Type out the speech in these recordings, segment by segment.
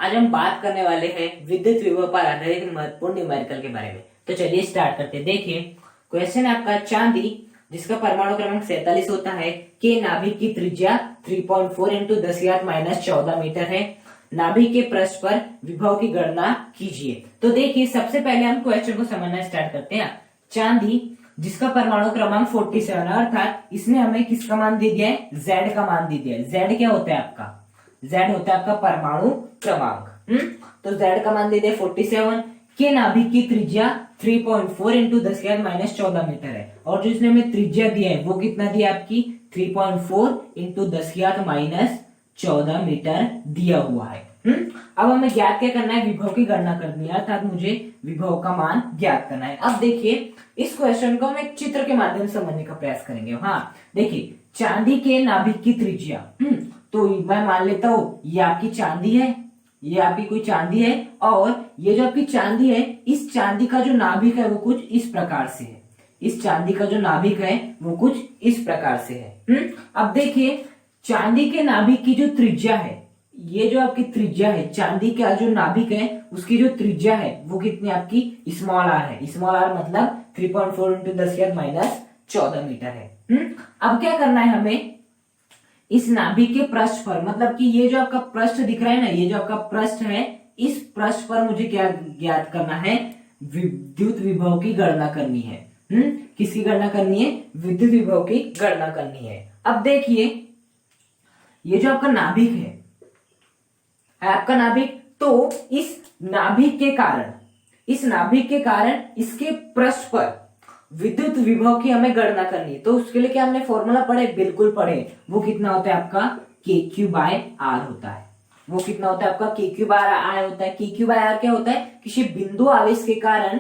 आज हम बात करने वाले हैं विद्युत विभव पर आधारित एक महत्वपूर्ण न्यूमेरिकल के बारे में। तो चलिए स्टार्ट करते हैं। देखिए क्वेश्चन आपका चांदी जिसका परमाणु क्रमांक 47 होता है के नाभिक की त्रिज्या 3.4 इंटू 10⁻14 मीटर है। नाभिक के पृष्ठ पर विभव की गणना कीजिए। तो देखिए सबसे पहले हम क्वेश्चन को समझना स्टार्ट करते हैं। चांदी जिसका परमाणु क्रमांक 47 है, अर्थात इसने हमें किसका मान दे दिया है, Z का मान दे दिया है। Z क्या होता है आपका, Z होता है आपका परमाणु क्रमांक। तो Z का मान दे दिया 47 के नाभिक की त्रिज्या 3.4 इंटू 10⁻14 मीटर है, और जो इसने हमें त्रिज्या दिया है वो कितना दिया आपकी 3.4 इंटू 10⁻14 मीटर दिया हुआ है। अब हमें ज्ञात क्या करना है, विभव की गणना करनी है, अर्थात मुझे विभव का मान ज्ञात करना है। अब देखिए इस क्वेश्चन को हम एक चित्र के माध्यम से समझने का प्रयास करेंगे। हाँ देखिए चांदी के नाभिक की त्रिज्या, तो मैं मान लेता हूं ये आपकी चांदी है, ये आपकी कोई चांदी है, और ये जो आपकी चांदी है इस चांदी का जो नाभिक है वो कुछ इस प्रकार से है। इस चांदी का जो नाभिक है वो कुछ इस प्रकार से है। अब देखिए चांदी के नाभिक की जो त्रिज्या है, ये जो आपकी त्रिज्या है, चांदी का जो नाभिक है उसकी जो त्रिज्या है वो कितनी आपकी स्मॉल आर है। स्मॉल आर मतलब 3.4 इंटू 10⁻14 मीटर है। अब क्या करना है हमें, इस नाभिक के पृष्ठ पर, मतलब कि ये जो आपका पृष्ठ दिख रहा है ना, ये जो आपका पृष्ठ है, इस पृष्ठ पर मुझे क्या ज्ञात करना है, विद्युत विभव की गणना करनी है। किसकी गणना करनी है, विद्युत विभव की गणना करनी है। अब देखिए ये जो आपका नाभिक है आपका नाभिक, तो इस नाभिक के कारण इसके पृष्ठ पर विद्युत विभव की हमें गणना करनी है। तो उसके लिए क्या हमने फॉर्मूला पढ़े, बिल्कुल पढ़े। वो कितना होता है आपका KQ/R होता है। वो कितना होता है आपका KQ/R होता है। KQ/R क्या होता है, किसी बिंदु आवेश के कारण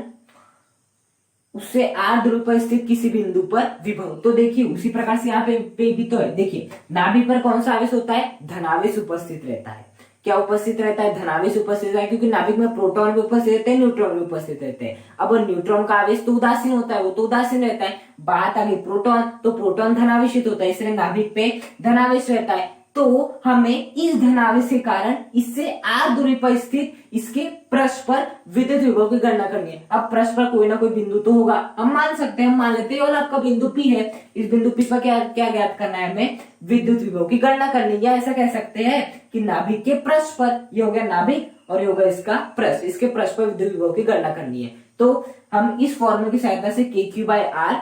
उससे R ध्रुव पर स्थित किसी बिंदु पर विभव। तो देखिए उसी प्रकार से यहाँ पे भी तो है। देखिए नाभिक पर कौन सा आवेश होता है, धनावेश उपस्थित रहता है। क्या उपस्थित रहता है, धनावेश उपस्थित रहता है, क्योंकि नाभिक में प्रोटॉन भी उपस्थित रहते हैं, न्यूट्रॉन भी उपस्थित रहते हैं। अब न्यूट्रॉन का आवेश तो उदासीन होता है, वो तो उदासीन रहता है। बात आ गई प्रोटॉन, तो प्रोटॉन धनावेशित होता है, इसलिए नाभिक पे धनावेश रहता है। तो हमें इस धनावेश के कारण इससे R दूरी पर स्थित इसके पृष्ठ पर विद्युत विभव की गणना करनी है। अब पृष्ठ पर कोई ना कोई बिंदु तो होगा, हम मान सकते हैं, हम मान लेते हैं और आपका बिंदु P है। इस बिंदु P पर क्या क्या ज्ञात करना है, हमें विद्युत विभव की गणना करनी है। या ऐसा कह सकते हैं कि नाभिक के पृष्ठ पर, ये हो गया नाभिक और ये होगा इसका पृष्ठ, इसके पृष्ठ पर विद्युत विभव की गणना करनी है। तो हम इस फॉर्मूले की सहायता से KQ/R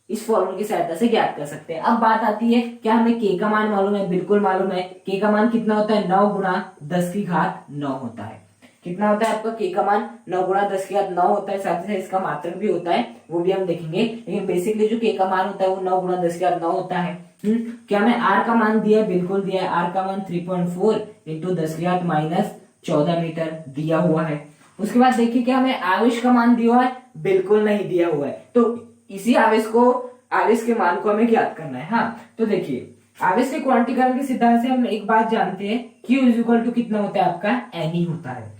इस फॉर्मूले की सहायता से ज्ञात कर सकते हैं। अब बात आती है, क्या हमें K का मान मालूम है, बिल्कुल मालूम है। K का मान कितना होता है, 9 गुणा 10⁻9 होता है। कितना होता है आपका K का मान, 9 गुणा 10⁻9 होता है। साथ ही साथ इसका मात्रक भी होता है, वो भी हम देखेंगे। लेकिन बेसिकली जो K का मान होता है वो 9 गुणा 10⁻9 होता है। क्या हमें R का मान दिया है, बिल्कुल दिया है। R का मान 3.4 इंटू 10⁻14 मीटर दिया हुआ है। उसके बाद देखिए क्या हमें आवेश का मान दिया है, बिल्कुल नहीं दिया हुआ है। तो इसी आवेश के मान को हमें ज्ञात करना है। हाँ तो देखिए आवेश के क्वांटीकरण के सिद्धांत से हम एक बात जानते हैं, Q इक्वल टू कितना होता है आपका, Ne होता है।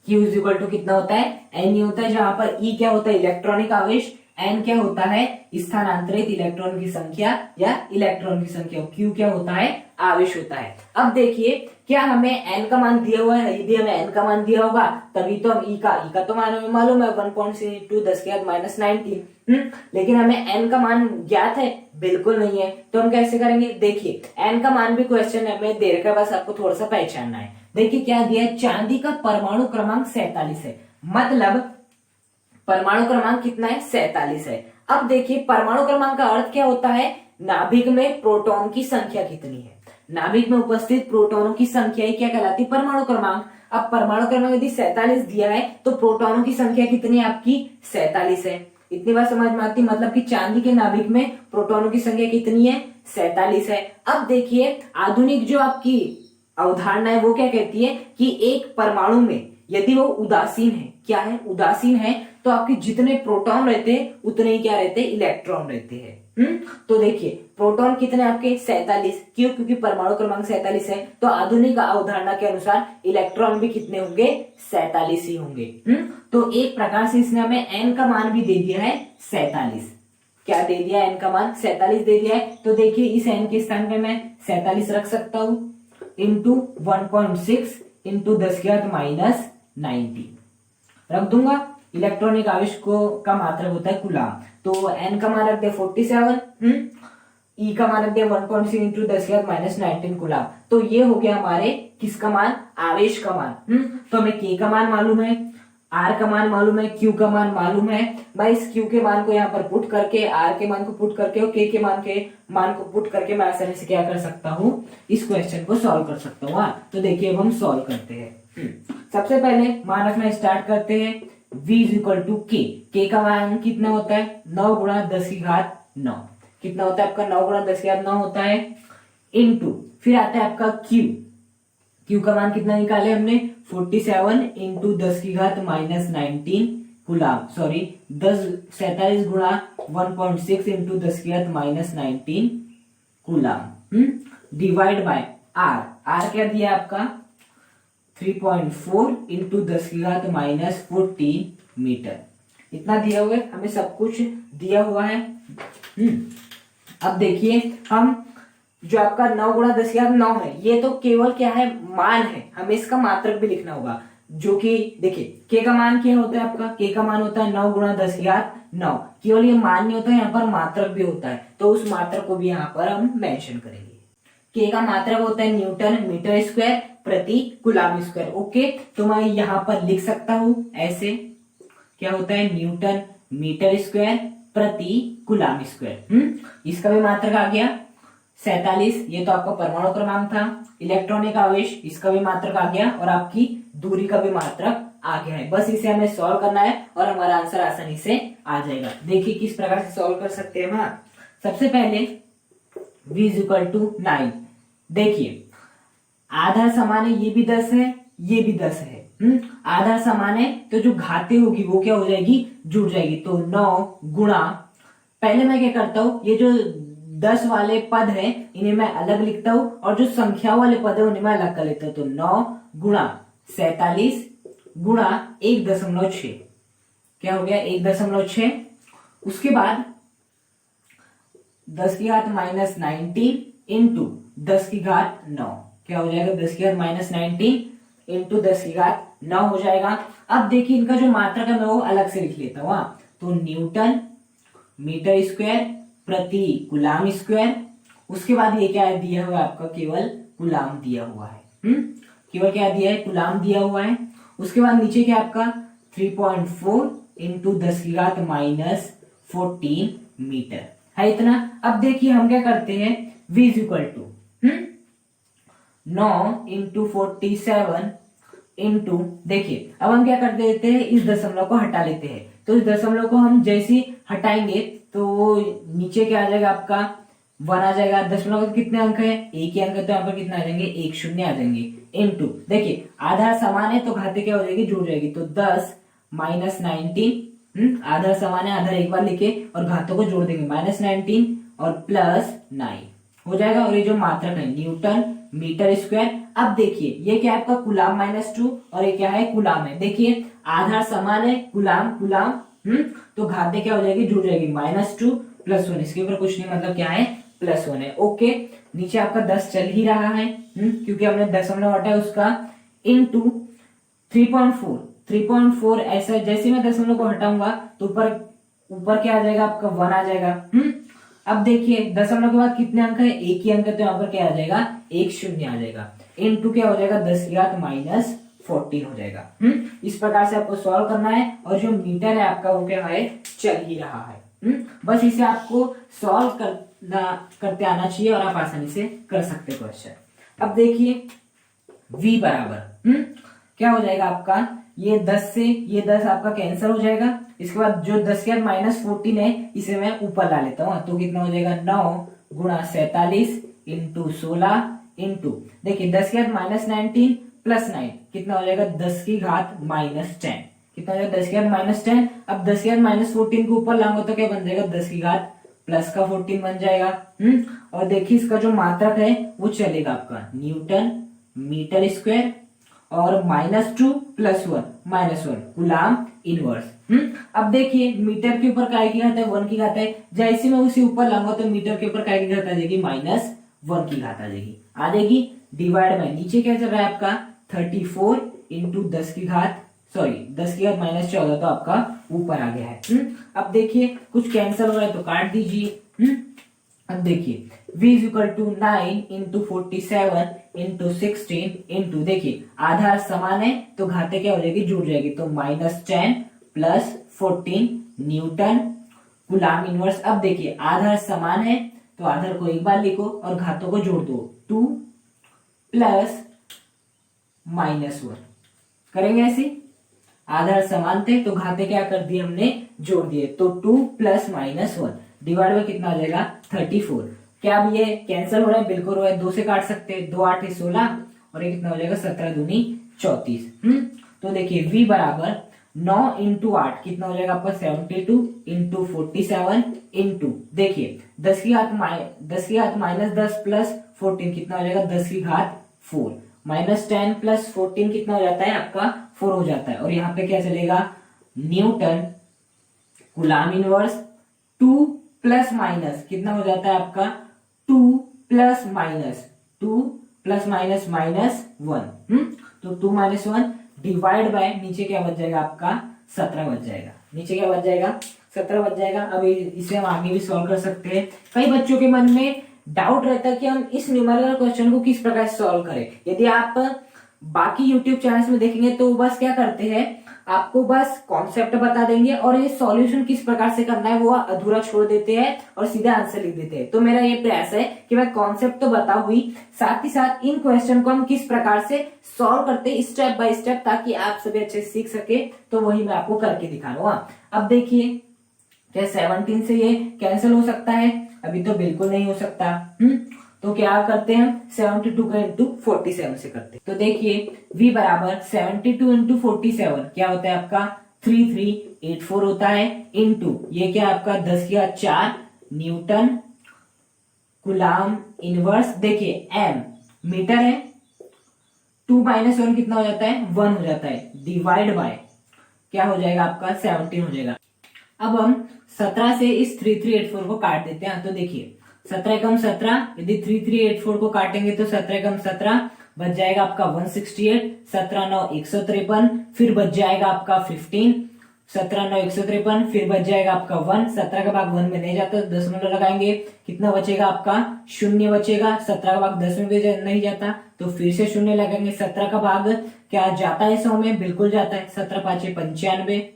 Q इक्वल टू कितना होता है, Ne होता है, जहां पर E क्या होता है, इलेक्ट्रॉनिक आवेश, N क्या होता है, स्थानांतरित इलेक्ट्रॉन की संख्या या इलेक्ट्रॉन की संख्या, Q क्या होता है, आवेश होता है। अब देखिए क्या हमें N का मान दिया हुआ है, यदि हमें N का मान दिया होगा तभी तो हम E का तो मान हमें मालूम है 1.6 × 10⁻19। लेकिन हमें N का मान ज्ञात है, बिल्कुल नहीं है। तो हम कैसे करेंगे, देखिए N का मान भी क्वेश्चन में दे रखा है, बस आपको थोड़ा सा पहचानना है। देखिए क्या दिया है, चांदी का परमाणु क्रमांक 47 है, मतलब परमाणु क्रमांक कितना है, 47 है। अब देखिए परमाणु क्रमांक का अर्थ क्या होता है, नाभिक में प्रोटॉन की संख्या कितनी है। नाभिक में उपस्थित प्रोटॉनों की संख्या ही क्या कहलाती है, परमाणु क्रमांक। अब परमाणु क्रमांक यदि 47 दिया है तो प्रोटॉनों की संख्या कितनी है आपकी, 47 है। इतनी बात समझ में आती, मतलब कि चांदी के नाभिक में प्रोटॉनों की संख्या कितनी है, 47 है। अब देखिए आधुनिक जो आपकी अवधारणा है वो क्या कहती है कि एक परमाणु में यदि वो उदासीन है, क्या है, उदासीन है, तो आपके जितने प्रोटॉन रहते हैं उतने ही क्या रहते हैं, इलेक्ट्रॉन रहते हैं। तो देखिए प्रोटॉन कितने आपके, 47। क्यों, क्योंकि परमाणु क्रमांक 47 है। तो आधुनिक अवधारणा के अनुसार इलेक्ट्रॉन भी कितने होंगे, 47 ही होंगे। तो एक प्रकार से इसने हमें N का मान भी दे दिया है 47। क्या दे दिया, N का मान 47 दे दिया है। तो देखिए इस N के स्थान पे मैं 47 रख सकता हूं, इंटू 1.6 इंटू 10 की घात माइनस 19 रख दूंगा। इलेक्ट्रॉनिक आवेश को का मात्रक होता है कूलाम, तो एन का मान रख दे 47, ई का मान रख दिया 1.6 इंटू 10 की घात माइनस 19 कूलाम। तो ये हो गया हमारे किसका मान, आवेश का मान। तो हमें के का मान मालूम है, आर का मान मालूम है, क्यू का मान मालूम है। मैं इस क्यू के मान को यहाँ पर पुट करके, आर के मान को पुट करके और के मान को पुट करके मैं आसानी से क्या कर सकता हूँ, इस क्वेश्चन को सॉल्व कर सकता हूँ। तो देखिए अब हम सॉल्व करते हैं। सबसे पहले मान रखना स्टार्ट करते हैं। v इज इक्वल टू के का मान कितना होता है, 9 गुणा 10 की घात 9। कितना होता है आपका, 9 गुणा 10 की घात 9 होता है, इनटू फिर आता है आपका क्यू का मान कितना निकाले हमने, 47 इंटू 10 की घात माइनस 19 कूलाम, सॉरी 47 गुणा 1.6 इंटू 10 की घात minus 19 coulomb, divide by R क्या दिया आपका 3.4 इंटू 10 की घात माइनस 14 मीटर। इतना दिया हुआ है, हमें सब कुछ दिया हुआ है। अब देखिए हम जो आपका 9 गुणा 10 की घात 9 है, ये तो केवल क्या है, मान है, हमें इसका मात्रक भी लिखना होगा। जो कि देखिए के का मान क्या होता है आपका, के का मान होता है 9 गुणा 10 की घात 9। केवल ये मान नहीं होता, यहाँ पर मात्रक भी होता है, तो उस मात्रक को भी यहाँ पर हम मेंशन करेंगे। के का मात्रक होता है न्यूटन मीटर स्क्वायर प्रति कूलाम स्क्वायर। ओके, तो मैं यहाँ पर लिख सकता हूं ऐसे, क्या होता है, न्यूटन मीटर स्क्वायर प्रति कूलाम स्क्वायर। इसका भी मात्रक आ गया 47, ये तो आपका परमाणु क्रमांक था। इलेक्ट्रॉनिक आवेश, इसका भी मात्रक आ गया, और आपकी दूरी का भी मात्रक आ गया है। बस इसे हमें सॉल्व करना है और हमारा आंसर आसानी से आ जाएगा। देखिए किस प्रकार से सॉल्व कर सकते हैं हम। सबसे पहले v इज इक्वल टू 9। देखिए आधा समान है, ये भी 10 है, ये भी 10 है। आधा समान है तो जो घाते होगी वो क्या हो जाएगी, जुड़ जाएगी। तो 9 गुणा, पहले मैं क्या करता हूं, ये जो 10 वाले पद है इन्हें मैं अलग लिखता हूं, और जो संख्या वाले पद है उन्हें मैं अलग कर लेता हूं। तो 9 गुणा 47 गुणा 1.6, क्या हो गया 1.6। उसके बाद 10 की घात माइनस 19 इंटू 10 की घात 9, क्या हो जाएगा 10 की घात माइनस 19 इंटू 10 की घात 9 हो जाएगा। अब देखिए इनका जो मात्रक है मैं वो अलग से लिख लेता हूं। तो न्यूटन मीटर स्क्वायर प्रति कूलाम स्क्वायर। उसके बाद ये क्या है दिया हुआ है आपका, केवल कूलाम दिया हुआ है। केवल क्या दिया है, कूलाम दिया हुआ है। उसके बाद नीचे क्या आपका 3.4 इंटू 10 की घात माइनस 14 मीटर है, इतना। अब देखिए हम क्या करते हैं, v is equal to 9 into 47 into, देखिए अब हम क्या कर देते हैं, इस दशमलव को हटा लेते हैं। तो इस दशमलव को हम जैसे ही हटाएंगे तो नीचे क्या आ जाएगा आपका 1 आ जाएगा। दशमलव के कितने अंक है, एक ही अंक है, तो यहाँ पर कितना आ जाएंगे, 1 शून्य आ जाएंगे। इनटू देखिए आधा समान है तो घाते क्या हो जाएगी, जुड़ जाएगी। तो 10 माइनस 19, आधा समान है, आधा एक बार लिखे और घातों को जोड़ देंगे, माइनस 19 और प्लस 9 हो जाएगा। और ये जो मात्रक है न्यूटन मीटर स्क्वायर। अब देखिए ये क्या है आपका कूलाम -2 और ये क्या है कूलाम है। देखिए आधार समान है, कूलाम कूलाम, तो घाते क्या हो जाएगी, जुड़ जाएगी, -2 + 1। इसके ऊपर कुछ नहीं, मतलब क्या है +1 है। ओके, नीचे आपका 10 चल ही रहा है, क्योंकि हमने दशमलव हटा है उसका, इनटू 3.4 ऐसा। जैसे मैं दशमलव को हटाऊंगा तो ऊपर क्या आ जाएगा आपका 1 आ जाएगा। अब देखिए दशमलव के बाद कितने अंक है, एक ही अंक है, तो यहाँ पर क्या आ जाएगा, 1 शून्य आ जाएगा। इनटू क्या हो जाएगा 10 की घात माइनस 14 हो जाएगा। इस प्रकार से आपको सॉल्व करना है, और जो मीटर है आपका वो क्या है, चल ही रहा है। बस इसे आपको सॉल्व करते आना चाहिए और आप आसानी से कर सकते हो क्वेश्चन। अब देखिए v बराबर क्या हो जाएगा आपका, ये 10 से ये 10 आपका कैंसिल हो जाएगा। इसके बाद जो 10 के बाद माइनस 14 है इसे मैं ऊपर ला लेता हूँ, तो कितना हो जाएगा 9 गुणा 47 इंटू 16 इंटू, देखिए 10 के बाद माइनस 19 प्लस 9 कितना हो जाएगा 10 की घात माइनस 10। कितना हो जाएगा 10 की घात माइनस 10। अब 10 की घात माइनस 14 को ऊपर लाऊंगा तो क्या बन जाएगा 10 की घात प्लस का 14 बन जाएगा। और देखिए इसका जो मात्रक है वो चलेगा आपका न्यूटन मीटर स्क्वायर और -2 + 1 -1 कूलाम इनवर्स। अब देखिए मीटर के ऊपर काय की घात है 1 की घात है, जैसे मैं उसे ऊपर लाऊंगा तो मीटर के ऊपर काय की घात आ जाएगी -1 की घात आ जाएगी डिवाइड में नीचे क्या चल रहा है आपका 34 इंटू 10 की घात 14 तो आपका ऊपर आ गया है। अब देखिए कुछ कैंसिल हो रहा है तो काट दीजिए। अब देखिए v is equal to 9 into 47 into 16 into देखिए आधार समान है तो घाते क्या हो जाएगी, जुड़ जाएगी, तो -10 प्लस 14 न्यूटन कूलाम इनवर्स। अब देखिए आधार समान है तो आधार को एक बार लिखो और घातों को जोड़ दो, 2 प्लस -1 करेंगे ऐसे। आधार समान थे तो घाते क्या कर दिए हमने, जोड़ दिए, तो 2 प्लस -1 डिवाइड बाय कितना हो जाएगा 34। क्या अब ये कैंसिल हो रहा है, बिल्कुल हो रहा है, 2 से काट सकते हैं, 2 8 16 और ये कितना हो जाएगा 17 दूनी 34। तो देखिए v बराबर 9 इंटू 8 कितना हो जाएगा आपका 72 इंटू 47 इंटू देखिए 10 की घात -10 प्लस 14 कितना हो जाएगा 10 की घात 4 -10 प्लस 14 कितना हो जाता है आपका 4 हो जाता है। और यहाँ पे क्या चलेगा, Newton coulomb inverse 2 plus minus कितना हो जाता है आपका 2 प्लस माइनस -1। तो 2 - 1 डिवाइड बाय नीचे क्या बच जाएगा आपका 17 बच जाएगा, नीचे क्या बच जाएगा 17 बच जाएगा। अब इसे हम आगे भी सॉल्व कर सकते हैं। कई बच्चों के मन में डाउट रहता है कि हम इस न्यूमेरिकल क्वेश्चन को किस प्रकार से सॉल्व करें। यदि आप बाकी YouTube चैनल्स में देखेंगे तो बस क्या करते हैं, आपको बस कॉन्सेप्ट बता देंगे और ये सॉल्यूशन किस प्रकार से करना है वो अधूरा छोड़ देते हैं और सीधा आंसर लिख देते हैं। तो मेरा ये प्रयास है कि मैं कॉन्सेप्ट तो बता हुई, साथ ही साथ इन क्वेश्चन को हम किस प्रकार से सॉल्व करते हैं स्टेप बाय स्टेप, ताकि आप सभी अच्छे से सीख सके। तो वही मैं आपको करके दिखा रहा हूँ। अब देखिए क्या 17 से ये कैंसिल हो सकता है, अभी तो बिल्कुल नहीं हो सकता। तो क्या करते हैं, 72 का इंटू 47 से करते हैं। तो देखिए v बराबर 72 इंटू 47 क्या होता है आपका 3384 होता है, इंटू ये क्या आपका 10 की घात 4 न्यूटन कूलाम इनवर्स। देखिए m मीटर है, 2 - 1 कितना हो जाता है 1 हो जाता है, डिवाइड बाय क्या हो जाएगा आपका 17 हो जाएगा। अब हम 17 से इस 3384 को काट देते हैं। तो देखिए 17 कम 17, यदि 3384 को काटेंगे तो 17 कम 17 बच जाएगा आपका 168, 17 9 153, फिर बच जाएगा आपका 15, 17 9 153, फिर बच जाएगा आपका 1, 17 का भाग 1 में नहीं जाता तो दशमलव लगाएंगे, कितना बचेगा आपका 0 बचेगा। 17 का भाग 10 में भी नहीं जाता तो फिर से 0 लगाएंगे। 17 का भाग क्या जाता है 100 में, बिल्कुल जाता है, 17 5 95,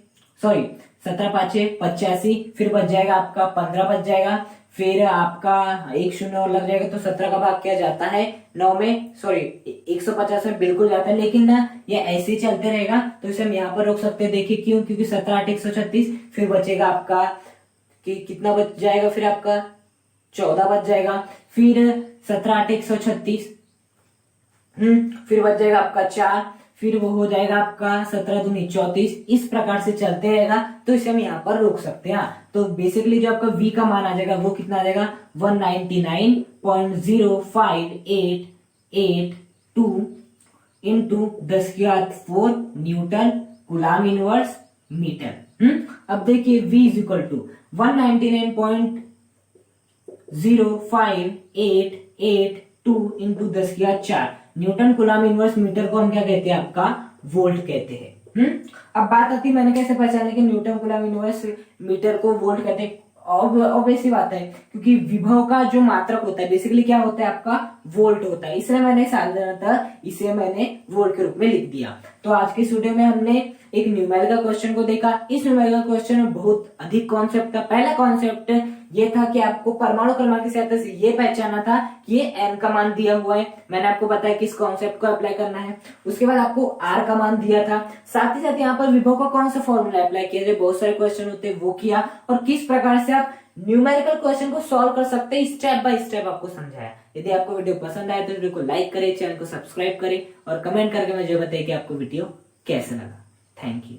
17 5 85, फिर बच जाएगा आपका 15 बच जाएगा, फिर आपका 1 0 और लग जाएगा। तो 17 का भाग क्या जाता है 9 में, 150 में बिल्कुल जाता है, लेकिन ना ये ऐसे ही चलते रहेगा तो इसे हम यहाँ पर रोक सकते हैं। देखिए क्यों, क्योंकि 17 8 136, फिर बचेगा आपका कि कितना बच जाएगा, फिर आपका 14 बच जाएगा, फिर 17 8 136, फिर बच जाएगा आपका 4, फिर वो हो जाएगा आपका 17 दूनी 34। इस प्रकार से चलते रहेगा तो इसे हम यहाँ पर रोक सकते हैं। तो बेसिकली जो आपका v का मान आ जाएगा वो कितना आ जाएगा 199.05882 इंटू 10 की घात 4 न्यूटन कूलाम इनवर्स मीटर। अब देखिए v is equal to 199.05882 into 10 की घात 4 न्यूटन कूलाम इनवर्स मीटर को हम क्या कहते हैं, आपका वोल्ट कहते हैं। अब बात आती है मैंने कैसे पहचाना कि न्यूटन कूलाम इनवर्स मीटर को वोल्ट कहते हैं। ऑब्वियस बात है, क्योंकि विभव का जो मात्रक होता है बेसिकली क्या होता है आपका वोल्ट होता है, इसलिए मैंने साधारणतः इसे मैंने वोल्ट के रूप में लिख दिया। तो आज के वीडियो में हमने एक न्यूमेरिकल क्वेश्चन को देखा। इस न्यूमेरिकल क्वेश्चन में बहुत अधिक कॉन्सेप्ट था। पहला कॉन्सेप्ट ये था कि आपको परमाणु क्रमांक की सहायता से ये पहचाना था कि ये n का मान दिया हुआ है, मैंने आपको बताया किस कॉन्सेप्ट को अप्लाई करना है। उसके बाद आपको r का मान दिया था, साथ ही साथ यहाँ पर विभव का कौन सा फॉर्मूला अप्लाई किया जाए, बहुत सारे क्वेश्चन होते हैं वो किया, और किस प्रकार से आप न्यूमेरिकल क्वेश्चन को सॉल्व कर सकते हैं स्टेप बाय स्टेप आपको समझाया। यदि आपको वीडियो पसंद आया तो वीडियो को लाइक करें, चैनल को सब्सक्राइब करें और कमेंट करके मुझे बताइए कि आपको वीडियो कैसा लगा। Thank you.